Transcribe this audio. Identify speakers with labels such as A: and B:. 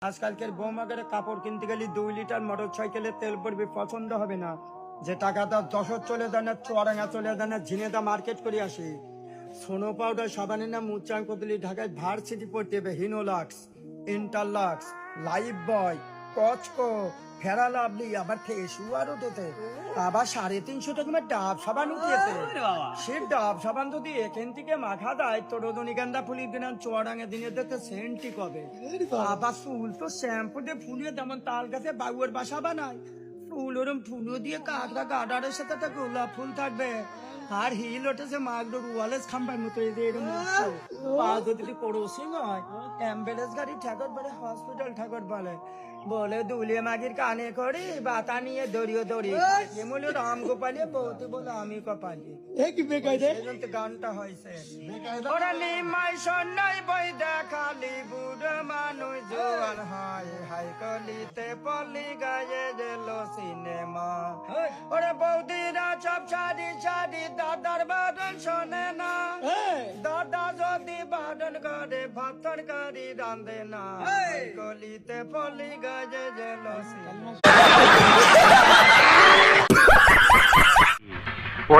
A: আজকালকের বৌমাদের কাপড় কিনতে গেলে 2 লিটার মোটর সাইকেলের তেল পড়বে, পছন্দ হবে না। যে টাকাটা যশোর চলে যায় না, চুয়াডাঙ্গা চলে যায় না, ঝিনেদা মার্কেট করে আসি। সোনো পাউডার সাবানের নাম উচ্চারণ করতে ঢাকায় ভার্সিটি পড়তে হবে। হিনোলাক্স, ইন্টারলাক্স, লাইফ বয়, কচকো, ফেরা লাভলি, আবার ফেসু আরো দিতে, আবার 350 টাকা ডাব সাবান উঠিয়েছে। সে ডাব সাবান যদি এখান থেকে মাখা দেয় তো রজনীগন্ধা ফুলির দিন চুয়াডাঙ্গা দিনে দেখতে সেন্টি কবে। আবার ফুল তো শ্যাম্পু দিয়ে ফুলিয়ে তেমন তাল গাছে বাবুর বাসা বানায়। ফুল ওরম ফুলও দিয়ে কাকড়া গার্ডারের সাথে তো গোলাপ ফুল থাকবে। আর হিল ওঠেছে মাগডোর ওয়ালেস খাম্বার মতো এরকম পা যদি পড়োশি নয়, অ্যাম্বুলেন্স গাড়ি ঠাকুর বলে, হসপিটাল ঠাকুর বলে, বলে দুলিয়ে মাগির কানে করে বাতা নিয়ে দড়িয়ে দড়িয়ে এমনি রাম গোপালিয়ে বলতে বলে আমি কপালি। গানটা হয়েছে ওরা নিমাই সন্ন্যাই বই দেখালি বুড়ো মানুষ জোয়ান হাই হাই কলিতে পলি গায়ে গেল সিনেমা। ওরে বৌদিরা সব সারি সারি দাদার বাদন শোনে না, দাদা যদি বাদন করে ভাতর গাড়ি রান্ধে না, কলিতে পলি গায়ে গেল সিনেমা।